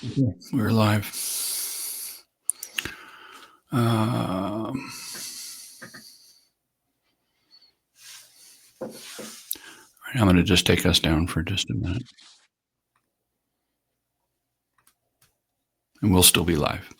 Okay, we're live. Um, I'm going to just take us down for just a minute. And we'll still be live.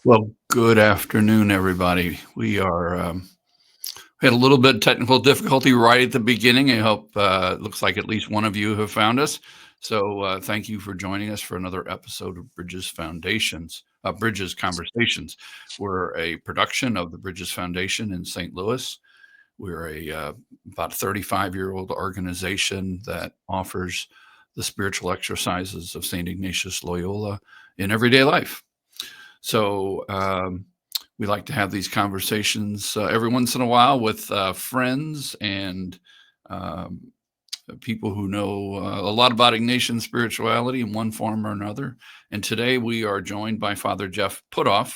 Well, good afternoon, everybody. We had a little bit of technical difficulty right at the beginning. I hope it looks like at least one of you have found us. So thank you for joining us for another episode of Bridges Conversations. We're a production of the Bridges Foundation in St. Louis. We're about 35-year-old organization that offers the spiritual exercises of St. Ignatius Loyola in everyday life. So we like to have these conversations every once in a while with friends and people who know a lot about Ignatian spirituality in one form or another. And today we are joined by Father Jeff Putthoff.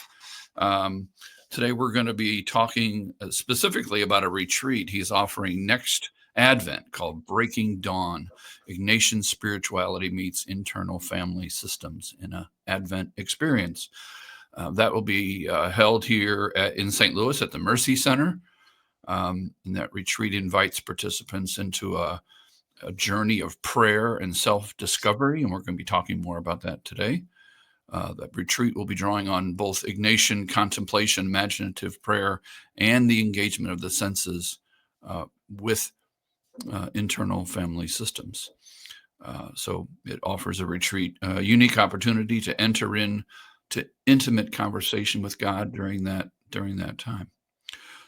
Today we're going to be talking specifically about a retreat he's offering next Advent called Breaking Dawn, Ignatian Spirituality Meets Internal Family Systems in an Advent Experience. That will be held here in St. Louis at the Mercy Center. And that retreat invites participants into a journey of prayer and self-discovery, and we're going to be talking more about that today. That retreat will be drawing on both Ignatian contemplation, imaginative prayer, and the engagement of the senses with internal family systems. So it offers a retreat, a unique opportunity to enter in to intimate conversation with God during that time.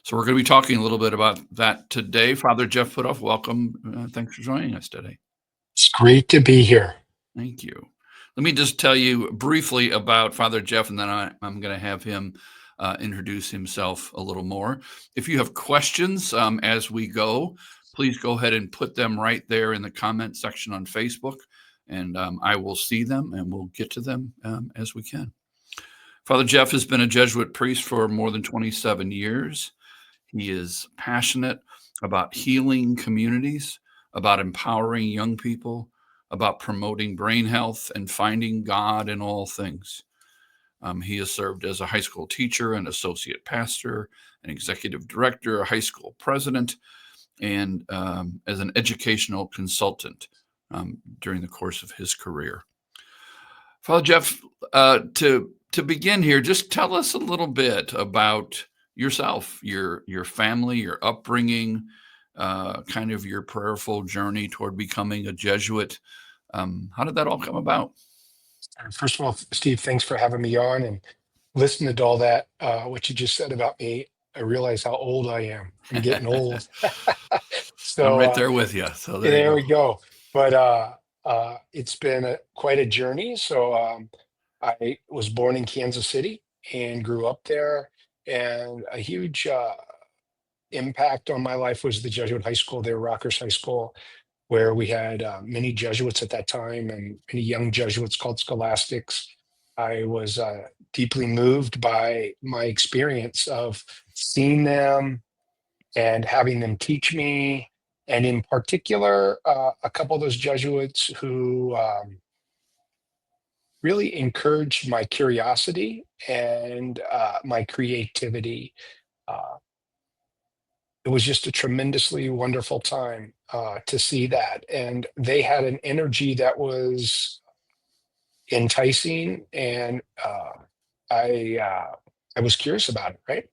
So we're going to be talking a little bit about that today. Father Jeff Putthoff, welcome. Thanks for joining us today. It's great to be here. Thank you. Let me just tell you briefly about Father Jeff, and then I'm going to have him introduce himself a little more. If you have questions as we go, please go ahead and put them right there in the comment section on Facebook, and I will see them and we'll get to them as we can. Father Jeff has been a Jesuit priest for more than 27 years. He is passionate about healing communities, about empowering young people, about promoting brain health and finding God in all things. He has served as a high school teacher, an associate pastor, an executive director, a high school president, and as an educational consultant during the course of his career. Father Jeff, to begin here, just tell us a little bit about yourself, your family, your upbringing, kind of your prayerful journey toward becoming a Jesuit. How did that all come about? First of all, Steve, thanks for having me on and listening to all that, what you just said about me. I realize how old I am. I'm getting old. I'm So right there with you. So there you there go. we go. But it's been quite a journey. So I was born in Kansas City and grew up there. And a huge impact on my life was the Jesuit high school there, Rockers High School, where we had many Jesuits at that time and many young Jesuits called scholastics. I was deeply moved by my experience of seeing them and having them teach me. And in particular, a couple of those Jesuits who really encouraged my curiosity and my creativity. Uh, it was just a tremendously wonderful time to see that. And they had an energy that was enticing, and I was curious about it, right?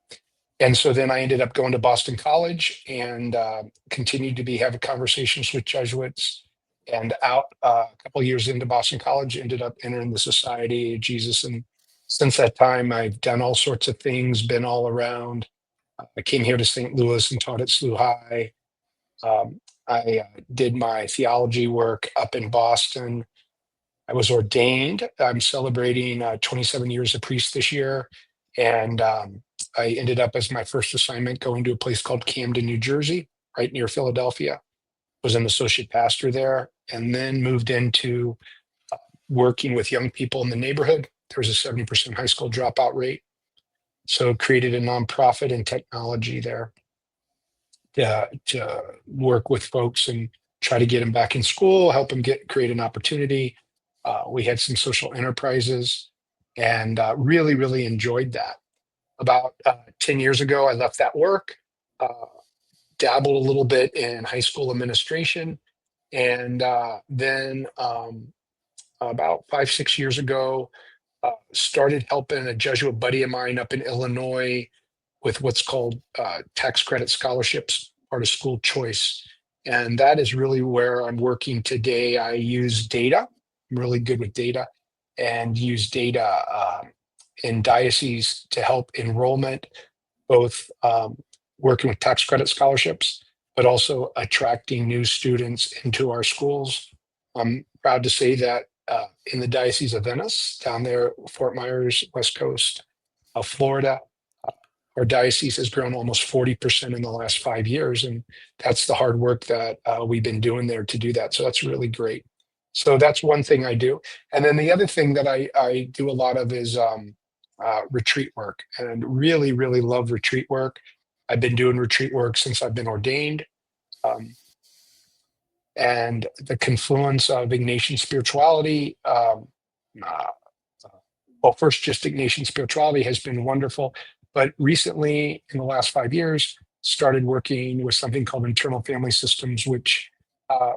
And so then I ended up going to Boston College and continued to be having conversations with Jesuits. And out a couple of years into Boston College, ended up entering the Society of Jesus. And since that time, I've done all sorts of things, been all around. I came here to St. Louis and taught at SLU High. I did my theology work up in Boston. I was ordained. I'm celebrating 27 years a priest this year. And I ended up as my first assignment going to a place called Camden, New Jersey, right near Philadelphia. Was an associate pastor there, and then moved into working with young people in the neighborhood. There was a 70% high school dropout rate. So created a nonprofit in technology there to work with folks and try to get them back in school, help them create an opportunity. We had some social enterprises and really, really enjoyed that. About 10 years ago, I left that work, dabbled a little bit in high school administration, and then about 5, 6 years ago, started helping a Jesuit buddy of mine up in Illinois with what's called tax credit scholarships, part of school choice. And that is really where I'm working today. I use data. I'm really good with data and use data in dioceses to help enrollment, both working with tax credit scholarships, but also attracting new students into our schools. I'm proud to say that in the Diocese of Venice, down there, Fort Myers, West Coast of Florida, our diocese has grown almost 40% in the last 5 years. And that's the hard work that we've been doing there to do that. So that's really great. So that's one thing I do. And then the other thing that I do a lot of is retreat work, and really, really love retreat work. I've been doing retreat work since I've been ordained. Um, and the confluence of Ignatian spirituality, uh, well, first, just Ignatian spirituality has been wonderful. But recently, in the last 5 years, started working with something called internal family systems, which uh,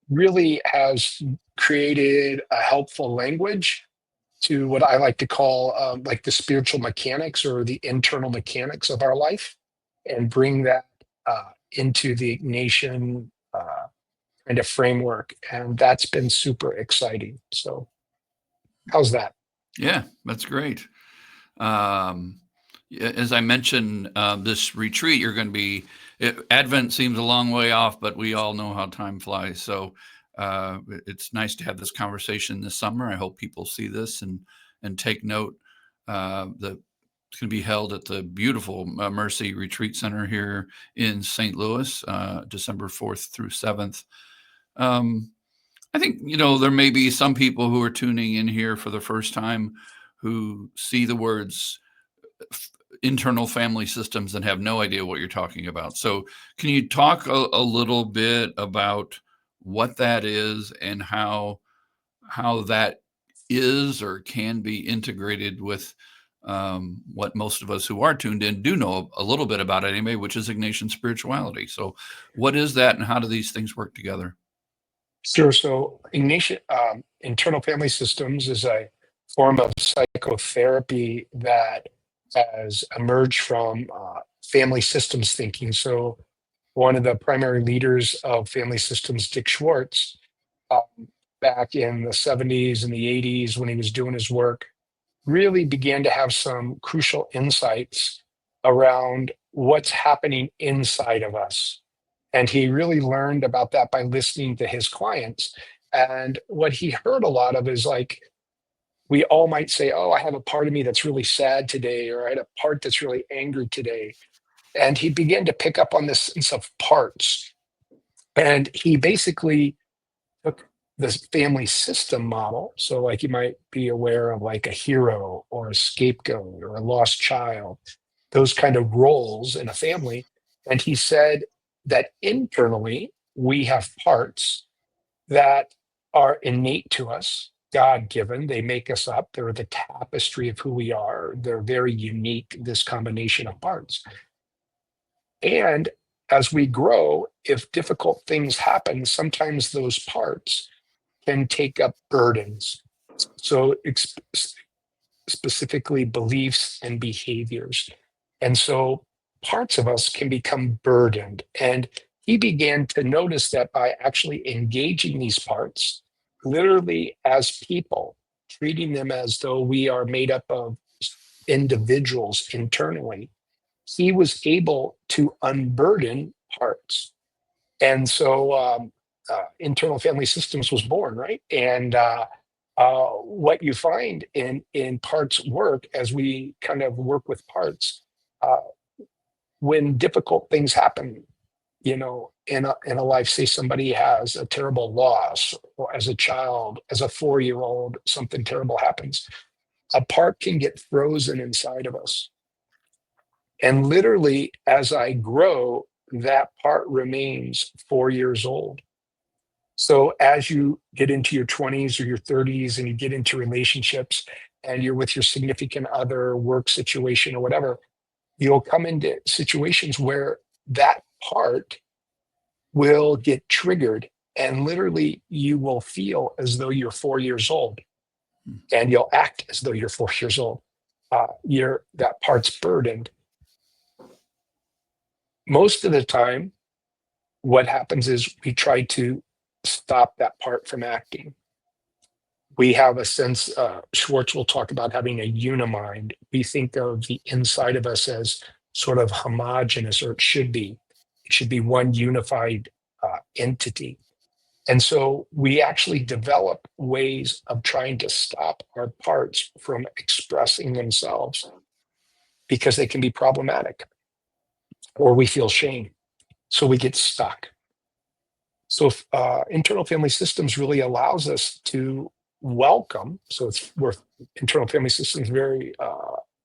really has created a helpful language to what I like to call like the spiritual mechanics or the internal mechanics of our life, and bring that into the Ignatian kind of framework. And that's been super exciting. So, how's that? Yeah, that's great. Um, as I mentioned, this retreat, you're going to be, Advent seems a long way off, but we all know how time flies. So it's nice to have this conversation this summer. I hope people see this and take note. That it's going to be held at the beautiful Mercy Retreat Center here in St. Louis, December 4th through 7th. Um, I think, there may be some people who are tuning in here for the first time who see the words internal family systems and have no idea what you're talking about. So, can you talk a little bit about what that is and how that is or can be integrated with what most of us who are tuned in do know a little bit about it anyway, which is Ignatian spirituality. So, what is that, and how do these things work together? Sure. So Ignatian internal family systems is a form of psychotherapy that has emerged from family systems thinking. So one of the primary leaders of family systems, Dick Schwartz, um, back in the 70s and the 80s when he was doing his work, really began to have some crucial insights around what's happening inside of us. And he really learned about that by listening to his clients. And what he heard a lot of is like, we all might say, oh, I have a part of me that's really sad today, or I had a part that's really angry today. And he began to pick up on this sense of parts. And he basically took this family system model. So, like, you might be aware of like a hero or a scapegoat or a lost child, those kind of roles in a family. And he said that internally, we have parts that are innate to us, God given. They make us up. They're the tapestry of who we are. They're very unique, this combination of parts. And as we grow, if difficult things happen, sometimes those parts can take up burdens. So, specifically beliefs and behaviors. And so parts of us can become burdened. And he began to notice that by actually engaging these parts, literally as people, treating them as though we are made up of individuals internally, he was able to unburden parts. And so internal family systems was born, right? And what you find in parts work, as we kind of work with parts, uh, when difficult things happen, in a life, say somebody has a terrible loss, or as a child, as a 4-year old, something terrible happens, a part can get frozen inside of us. And literally, as I grow, that part remains 4 years old. So as you get into your 20s or your 30s and you get into relationships and you're with your significant other, work situation, or whatever, you'll come into situations where that part will get triggered, and literally you will feel as though you're 4 years old, and you'll act as though you're 4 years old. That part's burdened. Most of the time, what happens is we try to stop that part from acting. We have a sense, Schwartz will talk about having a unimind. We think of the inside of us as sort of homogenous, or it should be. It should be one unified entity. And so we actually develop ways of trying to stop our parts from expressing themselves because they can be problematic, or we feel shame. So we get stuck. So internal family systems really allows us to welcome. So we're internal family systems very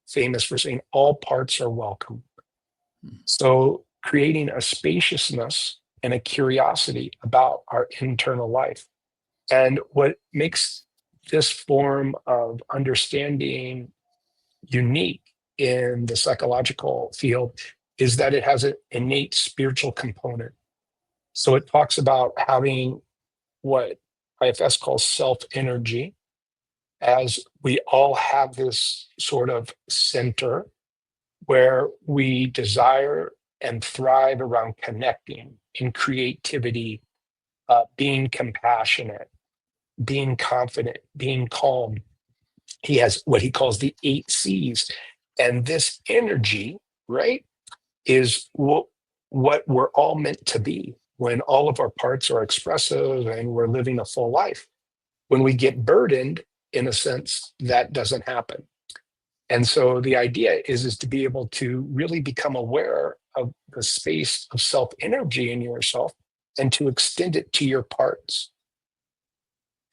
famous for saying all parts are welcome. So creating a spaciousness and a curiosity about our internal life. And what makes this form of understanding unique in the psychological field is that it has an innate spiritual component. So it talks about having what IFS calls self energy, as we all have this sort of center where we desire and thrive around connecting in creativity, being compassionate, being confident, being calm. He has what he calls the 8 C's. And this energy, right, is what we're all meant to be when all of our parts are expressive and we're living a full life. When we get burdened, in a sense, that doesn't happen. And so the idea is to be able to really become aware of the space of self energy in yourself and to extend it to your parts.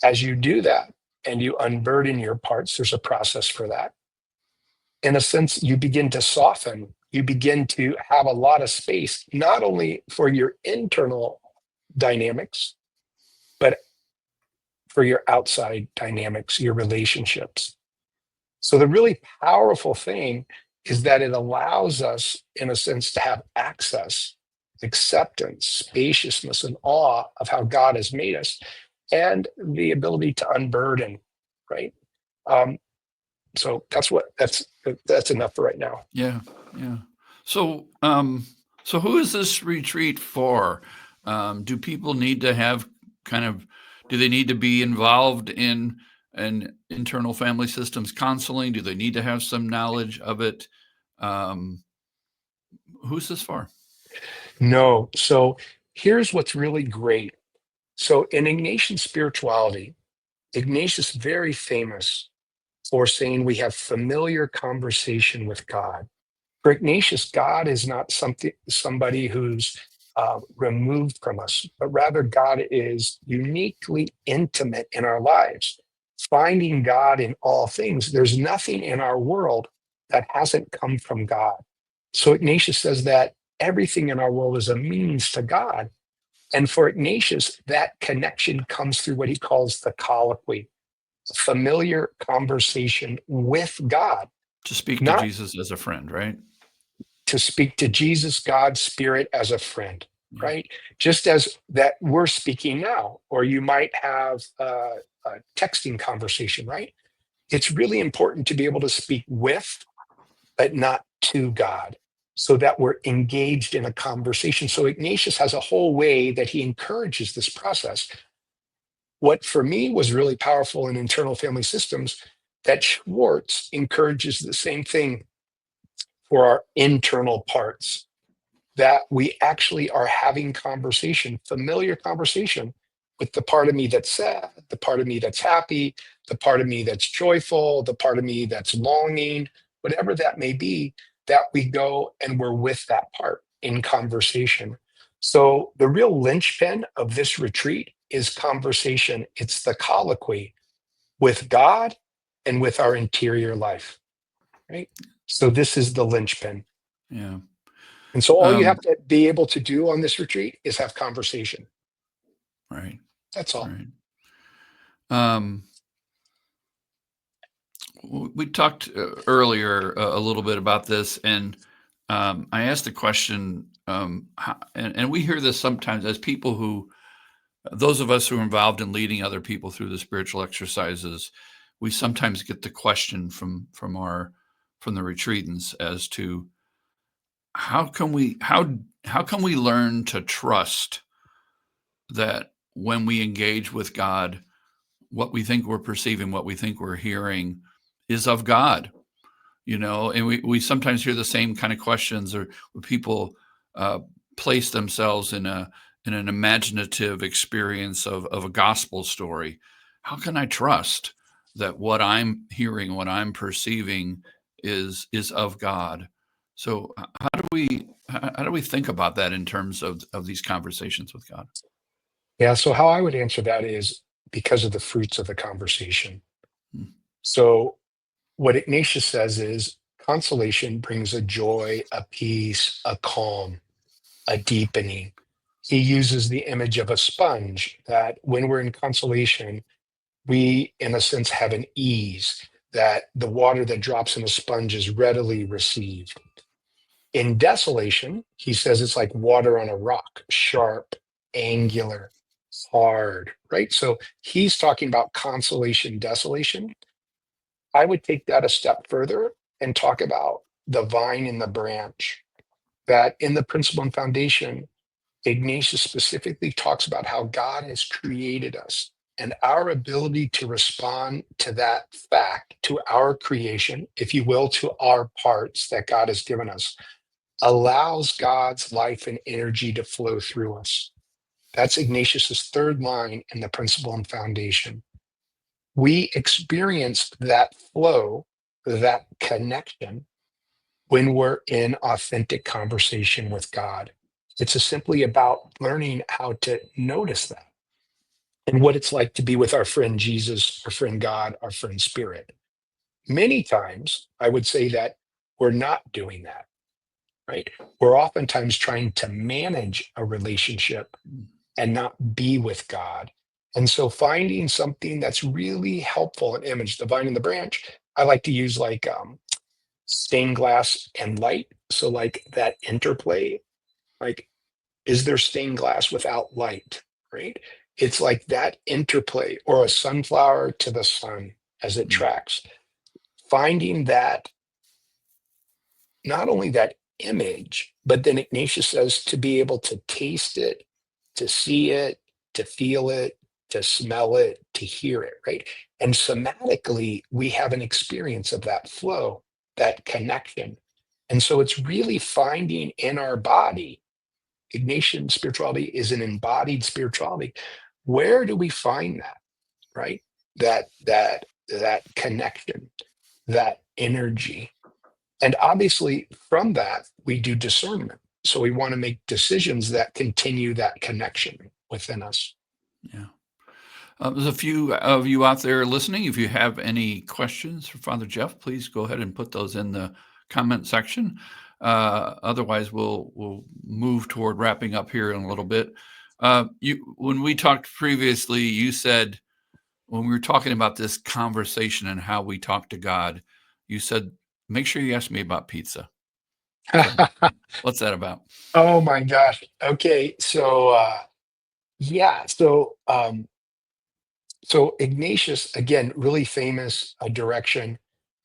As you do that and you unburden your parts, there's a process for that. In a sense, you begin to soften, you begin to have a lot of space, not only for your internal dynamics, but for your outside dynamics, your relationships. So the really powerful thing is that it allows us, in a sense, to have access, acceptance, spaciousness, and awe of how God has made us, and the ability to unburden, right? Um, so that's enough for right now. Yeah, yeah. So, so who is this retreat for? Do people need to have kind of, do they need to be involved in an internal family systems counseling? Do they need to have some knowledge of it? Um, who's this for? No, so here's what's really great. So in Ignatian spirituality, Ignatius is very famous for saying we have familiar conversation with God. For Ignatius, God is not somebody who's removed from us, but rather God is uniquely intimate in our lives. Finding God in all things, there's nothing in our world that hasn't come from God. So Ignatius says that everything in our world is a means to God. And for Ignatius, that connection comes through what he calls the colloquy, familiar conversation with God, To speak to not Jesus as a friend, right? to speak to Jesus, God, Spirit as a friend, Yeah. right? Just as that we're speaking now, or you might have a texting conversation, right? It's really important to be able to speak with, but not to God, so that we're engaged in a conversation. So Ignatius has a whole way that he encourages this process. What for me was really powerful in internal family systems, that Schwartz encourages the same thing for our internal parts. that we actually are having conversation, familiar conversation with the part of me that's sad, the part of me that's happy, the part of me that's joyful, the part of me that's longing, whatever that may be, that we go and we're with that part in conversation. So the real linchpin of this retreat is conversation. It's the colloquy with God and with our interior life, right? So this is the linchpin. Yeah. And so all you Um, have to be able to do on this retreat is have conversation. right. That's all. Right. Um, we talked earlier a little bit about this, and I asked the question, and we hear this sometimes as people who, those of us who are involved in leading other people through the spiritual exercises, we sometimes get the question from the retreatants as to how can we learn to trust that when we engage with God, what we think we're perceiving, what we think we're hearing is of God, and we sometimes hear the same kind of questions or when people uh, place themselves in an imaginative experience of a gospel story. How can I trust that what I'm hearing, what I'm perceiving is of God? So how do we think about that in terms of these conversations with God? Yeah. So how I would answer that is because of the fruits of the conversation. Mm, So what Ignatius says is consolation brings a joy, a peace, a calm, a deepening. He uses the image of a sponge that when we're in consolation, we, in a sense, have an ease that the water that drops in a sponge is readily received. In desolation, he says it's like water on a rock, sharp, angular, hard, right? So he's talking about consolation, desolation. I would take that a step further and talk about the vine and the branch. That in the principle and foundation, Ignatius specifically talks about how God has created us and our ability to respond to that fact, to our creation, if you will, to our parts that God has given us, allows God's life and energy to flow through us. That's Ignatius's third line in the principle and foundation. We experience that flow, that connection, when we're in authentic conversation with God. It's simply about learning how to notice that and what it's like to be with our friend Jesus, our friend God, our friend Spirit. Many times, I would say that we're not doing that, right? We're oftentimes trying to manage a relationship mm, and not be with God. And so finding something that's really helpful in image, the vine and the branch, I like to use like stained glass and light. So like that interplay, like is there stained glass without light, right? It's like that interplay or a sunflower to the sun as it mm, tracks. Finding that not only that image, but then Ignatius says to be able to taste it, to see it, to feel it, to smell it, to hear it, right? And somatically, we have an experience of that flow, that connection. And so it's really finding in our body. Ignatian spirituality is an embodied spirituality. Where do we find that, right? That connection, that energy, and obviously, from that, we do discernment. So we want to make decisions that continue that connection within us. yeah. There's a few of you out there listening. If you have any questions for Father Jeff, please go ahead and put those in the comment section. Otherwise, we'll move toward wrapping up here in a little bit. When we talked previously, you said when we were talking about this conversation and how we talk to God, you said, "Make sure you ask me about pizza." So, what's that about? Oh my gosh. Okay. So, yeah. So Ignatius, again, really famous direction.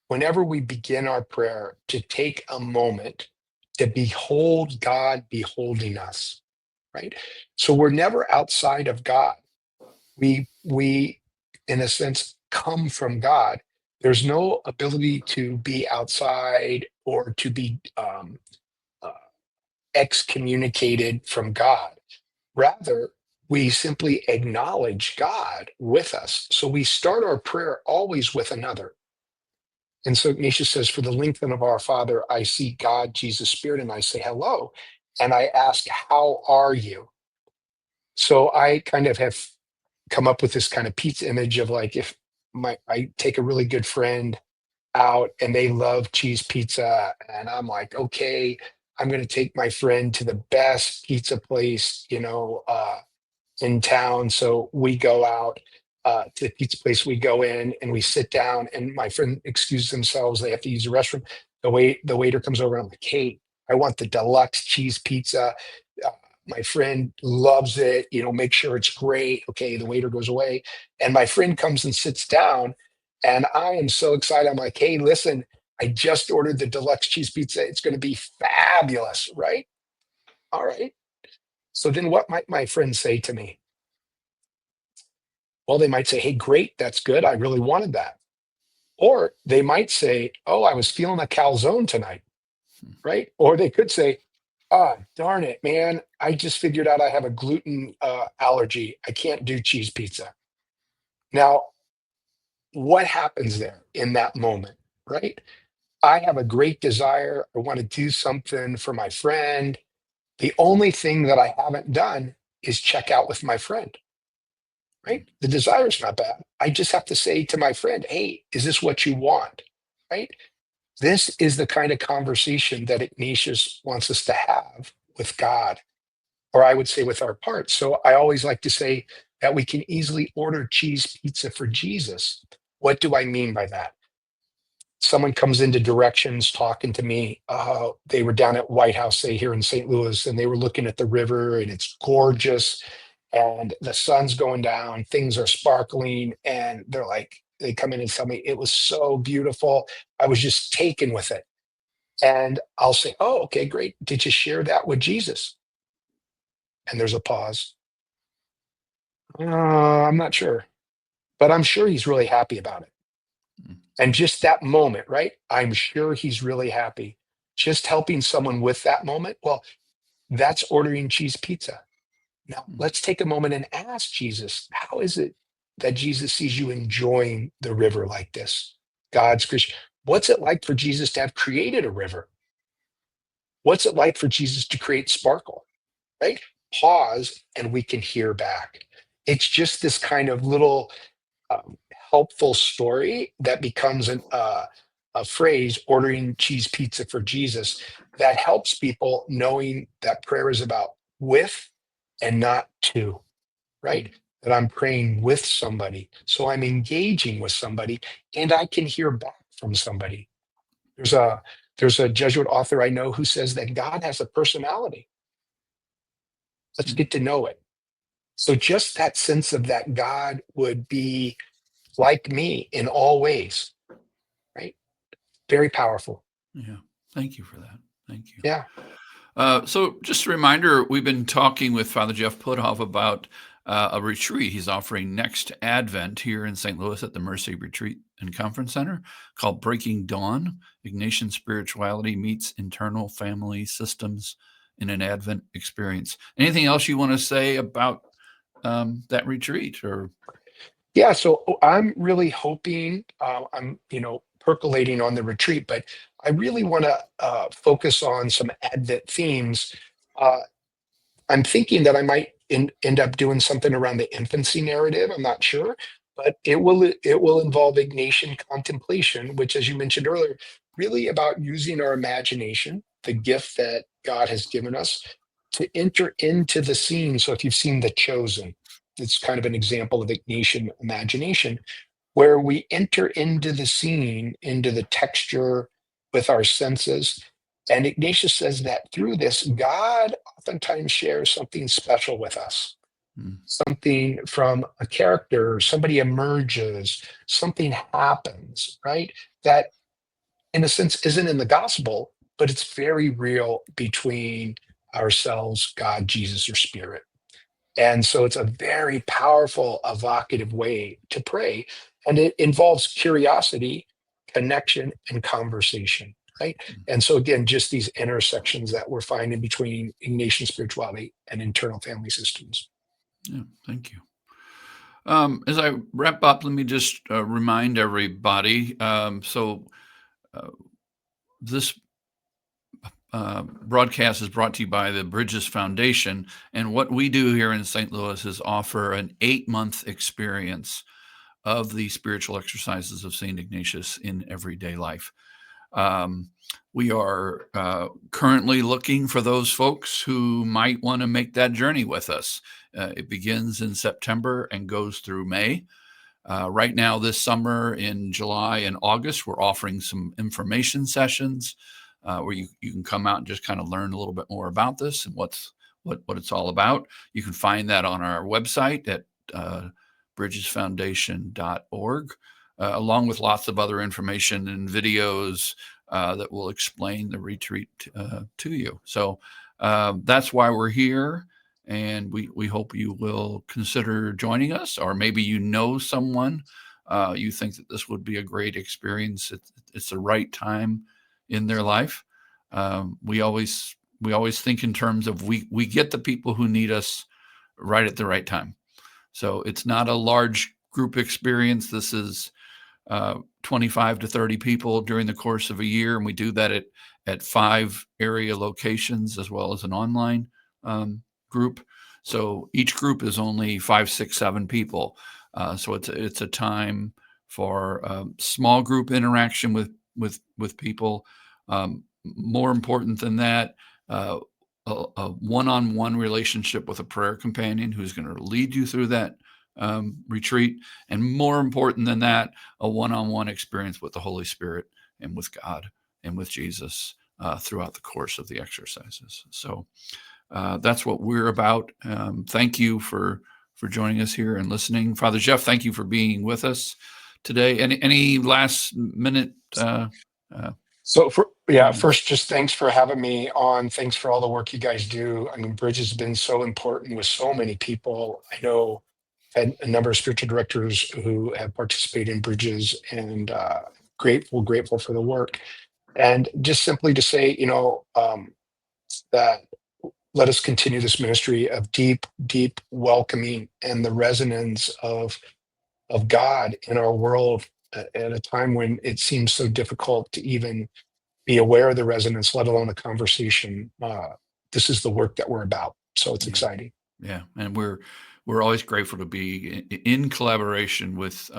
Whenever we begin our prayer, to take a moment to behold God beholding us, right? So we're never outside of God. We in a sense come from God. There's no ability to be outside or to be uh, excommunicated from God. Rather, we simply acknowledge God with us. So we start our prayer always with another. And so Ignatius says, for the lengthening of our Father, I see God, Jesus, Spirit, and I say hello. And I ask, how are you? So I kind of have come up with this kind of pizza image of like if I take a really good friend out and they love cheese pizza, and I'm like, okay, I'm going to take my friend to the best pizza place, in town. So we go out to the pizza place. We go in and we sit down, and my friend excuses themselves. They have to use the restroom. The waiter comes over. And I'm like, hey, I want the deluxe cheese pizza. Uh, my friend loves it. Make sure it's great. Okay, the waiter goes away, and my friend comes and sits down, and I am so excited. I'm like, hey, listen, I just ordered the deluxe cheese pizza. It's going to be fabulous, right? All right. So then what might my friend say to me? Well, they might say, hey, great, that's good. I really wanted that. Or they might say, oh, I was feeling a calzone tonight, right? Or they could say, darn it, man, I just figured out I have a gluten allergy. I can't do cheese pizza. Now, what happens there in that moment, right? I have a great desire. I want to do something for my friend. The only thing that I haven't done is check out with my friend, right? The desire is not bad. I just have to say to my friend, hey, is this what you want? Right? This is the kind of conversation that Ignatius wants us to have with God, or I would say with our parts. So I always like to say that we can easily order cheese pizza for Jesus. What do I mean by that? Someone comes into directions talking to me. They were down at White House, say here in St. Louis, and they were looking at the river, and it's gorgeous, and the sun's going down, things are sparkling, and they come in and tell me it was so beautiful. I was just taken with it. And I'll say, oh, okay, great. Did you share that with Jesus? And there's a pause. I'm not sure, but I'm sure he's really happy about it. Mm. And just that moment, right? I'm sure he's really happy. Just helping someone with that moment. Well, that's ordering cheese pizza. Now, Mm. let's take a moment and ask Jesus, how is it that Jesus sees you enjoying the river like this? God's creation. What's it like for Jesus to have created a river? What's it like for Jesus to create sparkle? Right? Pause and we can hear back. It's just this kind of little um, helpful story that becomes a phrase, ordering cheese pizza for Jesus, that helps people knowing that prayer is about with and not to, right? That I'm praying with somebody. So I'm engaging with somebody and I can hear back from somebody. There's a there's a Jesuit author I know who says that God has a personality. Let's Mm. get to know it. So just that sense of that God would be like me in all ways, right? Very powerful. Yeah. Thank you for that. Thank you. Yeah. So, just a reminder, we've been talking with Father Jeff Putthoff about a retreat he's offering next Advent here in St. Louis at the Mercy Retreat and Conference Center called Breaking Dawn. Ignatian Spirituality Meets Internal Family Systems in an Advent Experience. Anything else you want to say about that retreat? Or Yeah. So I'm really hoping, I'm, percolating on the retreat, but I really want to focus on some Advent themes. Uh, I'm thinking that I might end up doing something around the infancy narrative. I'm not sure, but it will involve Ignatian contemplation, which, as you mentioned earlier, really about using our imagination, the gift that God has given us, to enter into the scene. So, if you've seen The Chosen, it's kind of an example of Ignatian imagination, where we enter into the scene, into the texture with our senses. And Ignatius says that through this, God oftentimes shares something special with us, mm, something from a character, somebody emerges, something happens, right? That, in a sense, isn't in the gospel, but it's very real between ourselves, God, Jesus, or Spirit. And so it's a very powerful, evocative way to pray. And it involves curiosity, connection, and conversation. right? And so again, just these intersections that we're finding between Ignatian spirituality and internal family systems. Yeah, thank you. As I wrap up, let me just remind everybody. This broadcast is brought to you by the Bridges Foundation. And what we do here in St. Louis is offer an 8-month experience of the spiritual exercises of St. Ignatius in everyday life. We are currently looking for those folks who might want to make that journey with us. It begins in September and goes through May. Right now, this summer in July and August, we're offering some information sessions where you can come out and just kind of learn a little bit more about this and what it's all about. You can find that on our website at bridgesfoundation.org, along with lots of other information and videos that will explain the retreat to you. So that's why we're here. And we hope you will consider joining us, or maybe you know someone you think that this would be a great experience. It's the right time in their life. We always think in terms of we get the people who need us right at the right time. So it's not a large group experience. This is 25 to 30 people during the course of a year, and we do that at 5 area locations as well as an online group. So each group is only 5, 6, 7 people. So it's a time for small group interaction with people. More important than that, a one-on-one relationship with a prayer companion who's going to lead you through that retreat. And more important than that, a one-on-one experience with the Holy Spirit and with God and with Jesus throughout the course of the exercises. So that's what we're about. Thank you for joining us here and listening. Father Jeff, thank you for being with us today. Any last minute? First, just thanks for having me on. Thanks for all the work you guys do. I mean, Bridge has been so important with so many people. I know had a number of spiritual directors who have participated in Bridges, and grateful for the work. And just simply to say, that let us continue this ministry of deep, deep welcoming and the resonance of God in our world at a time when it seems so difficult to even be aware of the resonance, let alone a conversation. This is the work that we're about. So it's exciting. Yeah. And we're always grateful to be in collaboration with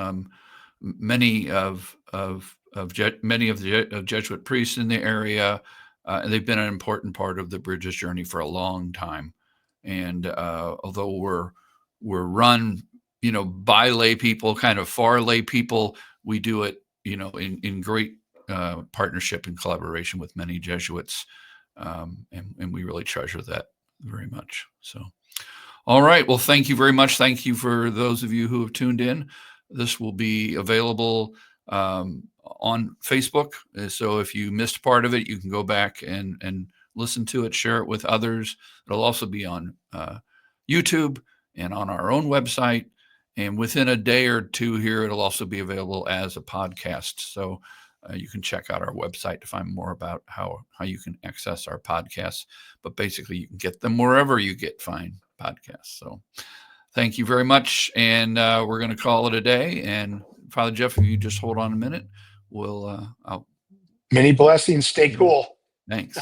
many of the Jesuit priests in the area. And they've been an important part of the Bridges journey for a long time. And although we're run, by lay people, kind of for lay people, we do it, in great partnership and collaboration with many Jesuits. And we really treasure that very much. So, all right. Well, thank you very much. Thank you for those of you who have tuned in. This will be available on Facebook. So if you missed part of it, you can go back and listen to it, share it with others. It'll also be on YouTube and on our own website. And within a day or two here, it'll also be available as a podcast. So you can check out our website to find more about how you can access our podcasts. But basically, you can get them wherever you get fine podcasts. So thank you very much. And we're going to call it a day. And Father Jeff, if you just hold on a minute, we'll. Many blessings. Stay cool. Thanks.